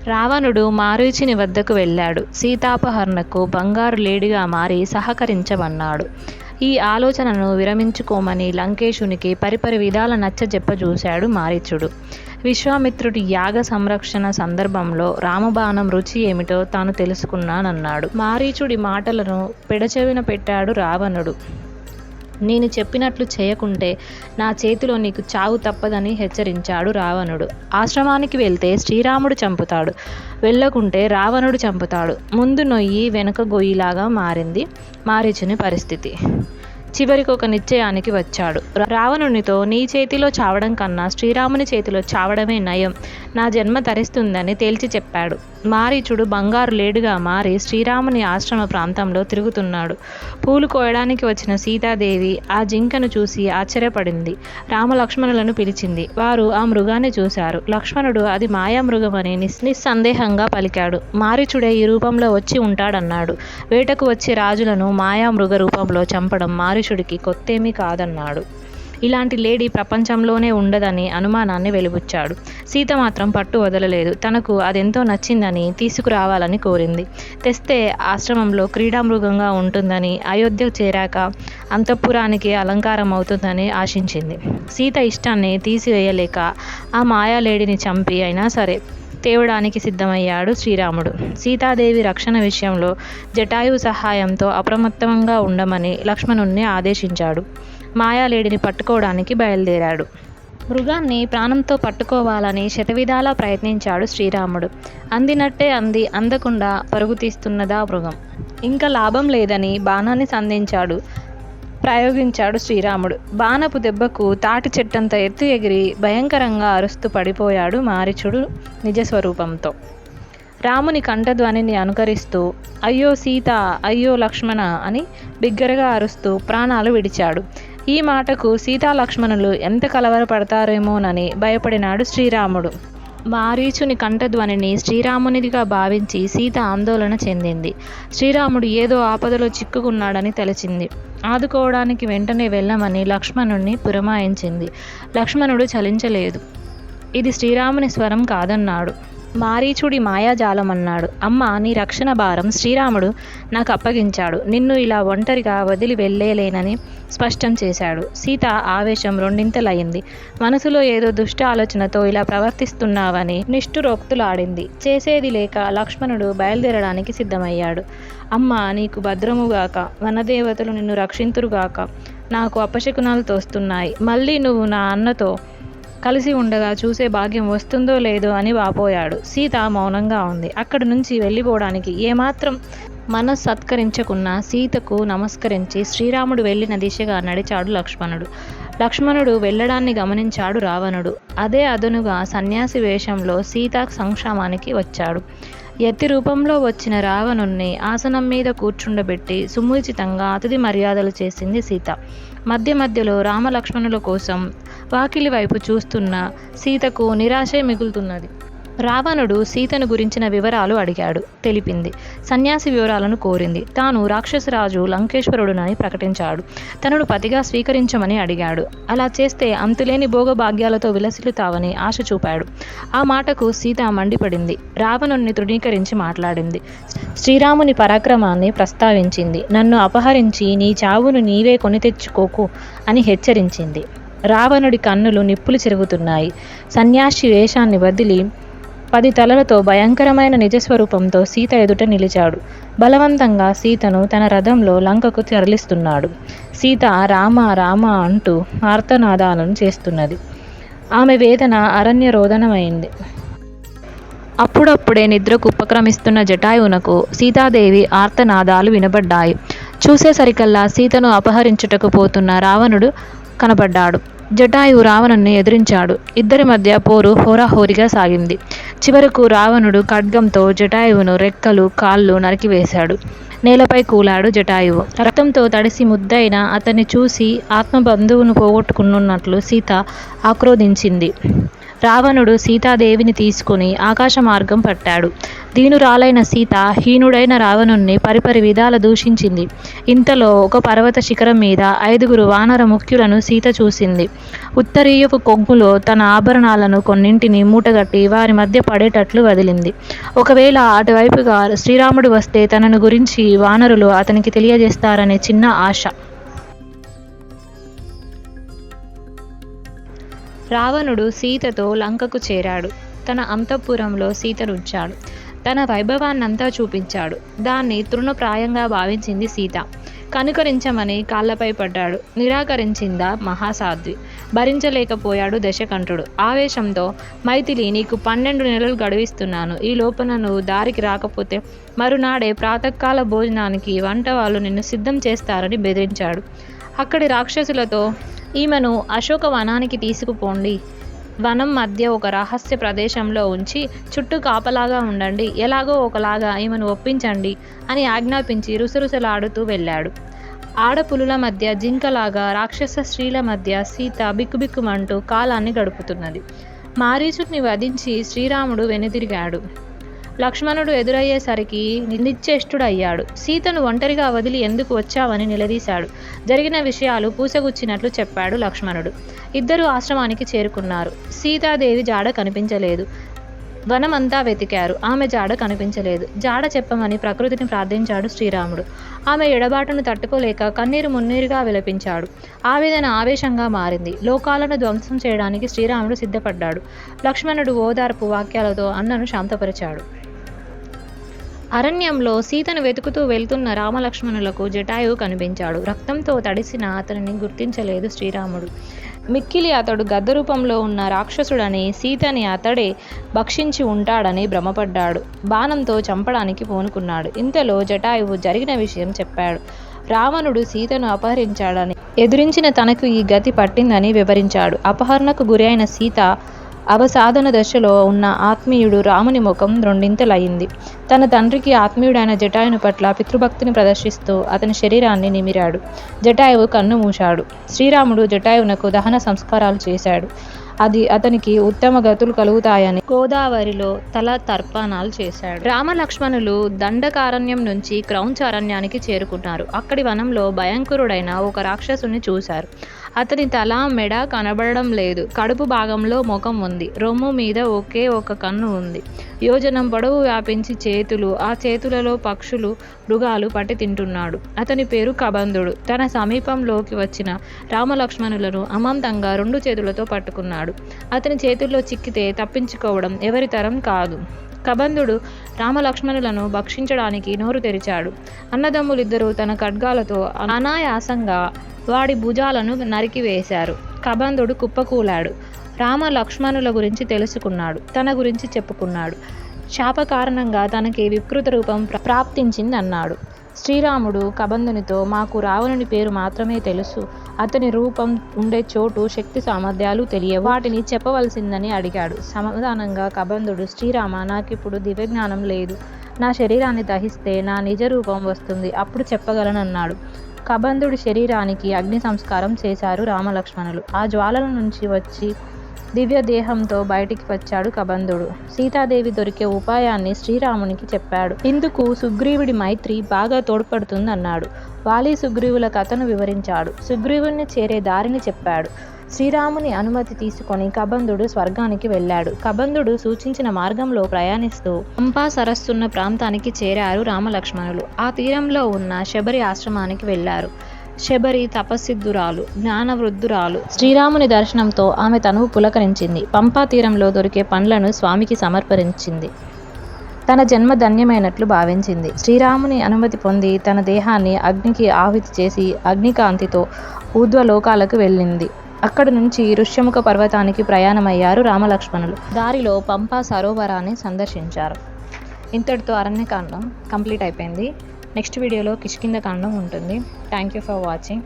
రావణుడు మారీచుని వద్దకు వెళ్ళాడు. సీతాపహరణకు బంగారు లేడిగా మారి సహకరించమన్నాడు. ఈ ఆలోచనను విరమించుకోమని లంకేశునికి పరిపరి విధాల నచ్చజెప్పజూశాడు మారీచుడు. విశ్వామిత్రుడి యాగ సంరక్షణ సందర్భంలో రామబాణం రుచి ఏమిటో తాను తెలుసుకున్నానన్నాడు. మారీచుడి మాటలను పెడచెవిన పెట్టాడు రావణుడు. నేను చెప్పినట్లు చేయకుంటే నా చేతిలో నీకు చావు తప్పదని హెచ్చరించాడు రావణుడు. ఆశ్రమానికి వెళ్తే శ్రీరాముడు చంపుతాడు, వెళ్ళకుంటే రావణుడు చంపుతాడు. ముందు నొయ్యి వెనుక గొయ్యిలాగా మారింది మారీచుని పరిస్థితి. చివరికి ఒక నిశ్చయానికి వచ్చాడు. రావణునితో నీ చేతిలో చావడం కన్నా శ్రీరాముని చేతిలో చావడమే నయం, నా జన్మ తరిస్తుందని తేల్చి చెప్పాడు. మారీచుడు బంగారు లేడుగా మారి శ్రీరాముని ఆశ్రమ ప్రాంతంలో తిరుగుతున్నాడు. పూలు కోయడానికి వచ్చిన సీతాదేవి ఆ జింకను చూసి ఆశ్చర్యపడింది. రామలక్ష్మణులను పిలిచింది. వారు ఆ మృగాన్ని చూశారు. లక్ష్మణుడు అది మాయామృగమని నిస్సందేహంగా పలికాడు. మారీచుడే ఈ రూపంలో వచ్చి ఉంటాడన్నాడు. వేటకు వచ్చే రాజులను మాయామృగ రూపంలో చంపడం మారీచుడికి కొత్తేమీ కాదన్నాడు. ఇలాంటి లేడీ ప్రపంచంలోనే ఉండదని అనుమానాన్ని వెలిబుచ్చాడు. సీత మాత్రం పట్టు వదలలేదు. తనకు అదెంతో నచ్చిందని తీసుకురావాలని కోరింది. తెస్తే ఆశ్రమంలో క్రీడామృగంగా ఉంటుందని, అయోధ్య చేరాక అంతఃపురానికి అలంకారం అవుతుందని ఆశించింది. సీత ఇష్టాన్ని తీసివేయలేక ఆ మాయాలేడిని చంపి అయినా సరే తేవడానికి సిద్ధమయ్యాడు శ్రీరాముడు. సీతాదేవి రక్షణ విషయంలో జటాయువు సహాయంతో అప్రమత్తంగా ఉండమని లక్ష్మణుణ్ణి ఆదేశించాడు. మాయాలేడిని పట్టుకోవడానికి బయలుదేరాడు. మృగాన్ని ప్రాణంతో పట్టుకోవాలని శతవిధాలా ప్రయత్నించాడు శ్రీరాముడు. అందినట్టే అంది అందకుండా పరుగు తీస్తున్నదా మృగం. ఇంకా లాభం లేదని బాణాన్ని ప్రయోగించాడు శ్రీరాముడు. బాణపు దెబ్బకు తాటి చెట్టంత ఎత్తు ఎగిరి భయంకరంగా అరుస్తూ పడిపోయాడు మారీచుడు నిజస్వరూపంతో. రాముని కంఠధ్వనిని అనుకరిస్తూ అయ్యో సీత, అయ్యో లక్ష్మణ అని బిగ్గరగా అరుస్తూ ప్రాణాలు విడిచాడు. ఈ మాటకు సీతాలక్ష్మణులు ఎంత కలవరపడతారేమోనని భయపడినాడు శ్రీరాముడు. మారీచుని కంఠధ్వనిని శ్రీరామునిదిగా భావించి సీత ఆందోళన చెందింది. శ్రీరాముడు ఏదో ఆపదలో చిక్కుకున్నాడని తెలిసింది. ఆదుకోవడానికి వెంటనే వెళ్ళమని లక్ష్మణుణ్ణి పురమాయించింది. లక్ష్మణుడు చలించలేదు. ఇది శ్రీరాముని స్వరం కాదన్నాడు. మారీచుడి మాయాజాలమన్నాడు. అమ్మ, నీ రక్షణ భారం శ్రీరాముడు నాకు అప్పగించాడు. నిన్ను ఇలా ఒంటరిగా వదిలి వెళ్ళలేనని స్పష్టం చేశాడు. సీత ఆవేశం రెండింతలయింది. మనసులో ఏదో దుష్ట ఆలోచనతో ఇలా ప్రవర్తిస్తున్నావని నిష్ఠురోక్తులాడింది. చేసేది లేక లక్ష్మణుడు బయలుదేరడానికి సిద్ధమయ్యాడు. అమ్మ, నీకు భద్రముగాక, వనదేవతలు నిన్ను రక్షింతురుగాక. నాకు అపశకునాలు తోస్తున్నాయి. మళ్ళీ నువ్వు నా అన్నతో కలిసి ఉండగా చూసే భాగ్యం వస్తుందో లేదో అని వాపోయాడు. సీత మౌనంగా ఉంది. అక్కడి నుంచి వెళ్ళిపోవడానికి ఏమాత్రం మనస్సత్కరించకున్న సీతకు నమస్కరించి శ్రీరాముడు వెళ్ళిన దిశగా నడిచాడు లక్ష్మణుడు. లక్ష్మణుడు వెళ్ళడాన్ని గమనించాడు రావణుడు. అదే అదనుగా సన్యాసి వేషంలో సీత సంక్షేమానికి వచ్చాడు. యతి రూపంలో వచ్చిన రావణుణ్ణి ఆసనం మీద కూర్చుండబెట్టి సుముచితంగా అతిథి మర్యాదలు చేసింది సీత. మధ్య మధ్యలో రామలక్ష్మణుల కోసం వాకిలి వైపు చూస్తున్న సీతకు నిరాశే మిగులుతున్నది. రావణుడు సీతను గురించిన వివరాలు అడిగాడు. తెలిపింది. సన్యాసి వివరాలను కోరింది. తాను రాక్షసరాజు లంకేశ్వరుడునని ప్రకటించాడు. తనను పతిగా స్వీకరించమని అడిగాడు. అలా చేస్తే అంతులేని భోగభాగ్యాలతో విలసిల్లుతావని ఆశ చూపాడు. ఆ మాటకు సీత మండిపడింది. రావణుణ్ణి తృణీకరించి మాట్లాడింది. శ్రీరాముని పరాక్రమాన్ని ప్రస్తావించింది. నన్ను అపహరించి నీ చావును నీవే కొని తెచ్చుకోకు అని హెచ్చరించింది. రావణుడి కన్నులు నిప్పులు చెరుగుతున్నాయి. సన్యాసి వేషాన్ని వదిలి 10 తలలతో భయంకరమైన నిజస్వరూపంతో సీత ఎదుట నిలిచాడు. బలవంతంగా సీతను తన రథంలో లంకకు తరలిస్తున్నాడు. సీత రామ రామ అంటూ ఆర్తనాదాలను చేస్తున్నది. ఆమె వేదన అరణ్య రోదనమైంది. అప్పుడప్పుడే నిద్రకు ఉపక్రమిస్తున్న జటాయువునకు సీతాదేవి ఆర్తనాదాలు వినబడ్డాయి. చూసేసరికల్లా సీతను అపహరించుటకు పోతున్న రావణుడు కనబడ్డాడు. జటాయువు రావణుణ్ణి ఎదిరించాడు. ఇద్దరి మధ్య పోరు హోరాహోరీగా సాగింది. చివరకు రావణుడు ఖడ్గంతో జటాయువును రెక్కలు, కాళ్ళు నరికివేశాడు. నేలపై కూలాడు జటాయువు. రక్తంతో తడిసి ముద్దైన అతన్ని చూసి ఆత్మబంధువును పోగొట్టుకున్నట్లు సీత ఆక్రోధించింది. రావణుడు సీతాదేవిని తీసుకుని ఆకాశ మార్గం పట్టాడు. దీనురాలైన సీత హీనుడైన రావణుణ్ణి పరిపరి విధాల దూషించింది. ఇంతలో ఒక పర్వత శిఖరం మీద 5గురు వానర ముఖ్యులను సీత చూసింది. ఉత్తరీయపు కొంగులో తన ఆభరణాలను కొన్నింటిని మూటగట్టి వారి మధ్య పడేటట్లు వదిలింది. ఒకవేళ అటువైపుగా శ్రీరాముడు వస్తే తనను గురించి వానరులు అతనికి తెలియజేస్తారనే చిన్న ఆశ. రావణుడు సీతతో లంకకు చేరాడు. తన అంతఃపురంలో సీతనుంచాడు. తన వైభవాన్నంతా చూపించాడు. దాన్ని తృణప్రాయంగా భావించింది సీత. కనుకరించమని కాళ్లపై పడ్డాడు. నిరాకరించిందా మహాసాధ్వి. భరించలేకపోయాడు దశకంఠుడు. ఆవేశంతో, మైథిలి, నీకు 12 నెలలు గడువిస్తున్నాను. ఈ లోపల నువ్వు దారికి రాకపోతే మరునాడే ప్రాతకాల భోజనానికి వంట వాళ్ళు నిన్ను సిద్ధం చేస్తారని బెదిరించాడు. అక్కడి రాక్షసులతో, ఈమెను అశోక వనానికి తీసుకుపోండి. వనం మధ్య ఒక రహస్య ప్రదేశంలో ఉంచి చుట్టూ కాపలాగా ఉండండి. ఎలాగో ఒకలాగా ఈమెను ఒప్పించండి అని ఆజ్ఞాపించి రుసరుసలాడుతూ వెళ్ళాడు. ఆడపులుల మధ్య జింకలాగా రాక్షస స్త్రీల మధ్య సీత బిక్కుబిక్కుమంటూ కాలాన్ని గడుపుతున్నది. మారీచుడిని వధించి శ్రీరాముడు వెనుదిరిగాడు. లక్ష్మణుడు ఎదురయ్యేసరికి నిశ్చేష్టుడయ్యాడు. సీతను ఒంటరిగా వదిలి ఎందుకు వచ్చావని నిలదీశాడు. జరిగిన విషయాలు పూసగుచ్చినట్లు చెప్పాడు లక్ష్మణుడు. ఇద్దరూ ఆశ్రమానికి చేరుకున్నారు. సీతాదేవి జాడ కనిపించలేదు. వనమంతా వెతికారు. ఆమె జాడ కనిపించలేదు. జాడ చెప్పమని ప్రకృతిని ప్రార్థించాడు శ్రీరాముడు. ఆమె ఎడబాటును తట్టుకోలేక కన్నీరు మున్నీరుగా విలపించాడు. ఆవేదన ఆవేశంగా మారింది. లోకాలను ధ్వంసం చేయడానికి శ్రీరాముడు సిద్ధపడ్డాడు. లక్ష్మణుడు ఓదార్పు వాక్యాలతో అన్నను శాంతపరిచాడు. అరణ్యంలో సీతను వెతుకుతూ వెళ్తున్న రామలక్ష్మణులకు జటాయువు కనిపించాడు. రక్తంతో తడిసిన అతనిని గుర్తించలేదు శ్రీరాముడు. మిక్కిలి అతడు గద్ద రూపంలో ఉన్న రాక్షసుడని, సీతని అతడే భక్షించి ఉంటాడని భ్రమపడ్డాడు. బాణంతో చంపడానికి పూనుకున్నాడు. ఇంతలో జటాయువు జరిగిన విషయం చెప్పాడు. రావణుడు సీతను అపహరించాడని, ఎదురించిన తనకు ఈ గతి పట్టిందని వివరించాడు. అపహరణకు గురి అయిన సీత అవసాధన దశలో ఉన్న ఆత్మీయుడు రాముని ముఖం రెండింతలయింది. తన తండ్రికి ఆత్మీయుడైన జటాయుని పట్ల పితృభక్తిని ప్రదర్శిస్తూ అతని శరీరాన్ని నిమిరాడు. జటాయువు కన్ను మూశాడు. శ్రీరాముడు జటాయువునకు దహన సంస్కారాలు చేశాడు. అది అతనికి ఉత్తమ గతులు కలుగుతాయని గోదావరిలో తల తర్పణాలు చేశాడు. రామలక్ష్మణులు దండకారణ్యం నుంచి క్రౌంచ అరణ్యానికి చేరుకున్నారు. అక్కడి వనంలో భయంకరుడైన ఒక రాక్షసుని చూశారు. అతని తల, మెడ కనబడడం లేదు. కడుపు భాగంలో ముఖం ఉంది. రొమ్ము మీద ఒకే ఒక కన్ను ఉంది. యోజనం పొడవు వ్యాపించి చేతులు, ఆ చేతులలో పక్షులు, మృగాలు పట్టి తింటున్నాడు. అతని పేరు కబంధుడు. తన సమీపంలోకి వచ్చిన రామలక్ష్మణులను అమాంతంగా 2 చేతులతో పట్టుకున్నాడు. అతని చేతుల్లో చిక్కితే తప్పించుకోవడం ఎవరి తరం కాదు. కబంధుడు రామలక్ష్మణులను భక్షించడానికి నోరు తెరిచాడు. అన్నదమ్ములిద్దరూ తన ఖడ్గాలతో అనాయాసంగా వాడి భుజాలను నరికివేశారు. కబంధుడు కుప్పకూలాడు. రామ లక్ష్మణుల గురించి తెలుసుకున్నాడు. తన గురించి చెప్పుకున్నాడు. శాప కారణంగా తనకి వికృత రూపం ప్రాప్తించిందన్నాడు. శ్రీరాముడు కబంధునితో, మాకు రావణుని పేరు మాత్రమే తెలుసు. అతని రూపం, ఉండే చోటు, శక్తి సామర్థ్యాలు తెలియ, వాటిని చెప్పవలసిందని అడిగాడు. సమాధానంగా కబంధుడు, శ్రీరామ, నాకిప్పుడు దివ్యజ్ఞానం లేదు. నా శరీరాన్ని దహిస్తే నా నిజ రూపం వస్తుంది. అప్పుడు చెప్పగలనన్నాడు. కబంధుడి శరీరానికి అగ్ని సంస్కారం చేశారు రామలక్ష్మణులు. ఆ జ్వాలల నుంచి వచ్చి దివ్య దేహంతో బయటికి వచ్చాడు కబంధుడు. సీతాదేవి దొరికే ఉపాయాన్ని శ్రీరామునికి చెప్పాడు. ఇందుకు సుగ్రీవుడి మైత్రి బాగా తోడ్పడుతుందన్నాడు. వాలి సుగ్రీవుల కథను వివరించాడు. సుగ్రీవుని చేరే దారిని చెప్పాడు. శ్రీరాముని అనుమతి తీసుకొని కబంధుడు స్వర్గానికి వెళ్ళాడు. కబంధుడు సూచించిన మార్గంలో ప్రయాణిస్తూ పంపా సరస్సున్న ప్రాంతానికి చేరారు రామలక్ష్మణులు. ఆ తీరంలో ఉన్న శబరి ఆశ్రమానికి వెళ్ళారు. శబరి తపస్సిద్ధురాలు, జ్ఞానవృద్ధురాలు. శ్రీరాముని దర్శనంతో ఆమె తనువు పులకరించింది. పంపా తీరంలో దొరికే పండ్లను స్వామికి సమర్పించింది. తన జన్మ ధన్యమైనట్లు భావించింది. శ్రీరాముని అనుమతి పొంది తన దేహాన్ని అగ్నికి ఆహుతి చేసి అగ్నికాంతితో ఊర్ధ్వలోకాలకు వెళ్ళింది. అక్కడి నుంచి ఋష్యముఖ పర్వతానికి ప్రయాణమయ్యారు రామలక్ష్మణులు. దారిలో పంపా సరోవరాన్ని సందర్శించారు. ఇంతటితో అరణ్యకాండం కంప్లీట్ అయిపోయింది. నెక్స్ట్ వీడియోలో కిష్కింధకాండం ఉంటుంది. Thank you for watching.